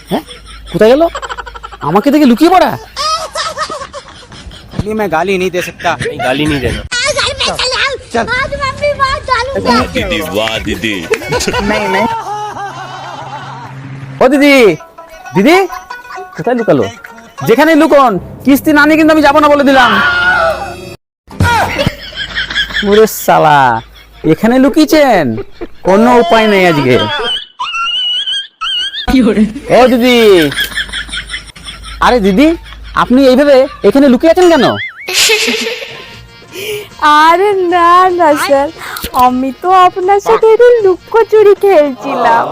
হ্যাঁ, কোথায় গেল? আমাকে দেখে লুকিয়ে পড়া। ये मैं गाली नहीं दे सकता। गाली नहीं देना। चल दीदी वाह दीदी। नहीं नहीं ও দিদি, দিদি কোথায় লুকালো? যেখানে লুকন, কিস্তি না নিয়ে কিন্তু আমি যাবো না বলে দিলাম। ওরে শালা, এখানে লুকিয়েছেন, কোনো উপায় নেই আজকে। ও দিদি, আরে দিদি আপনি এইভাবে এখানে লুকিয়ে আছেন কেন? আরে না না স্যার, আমি তো আপনার সাথে একটু লুকোচুরি খেলছিলাম।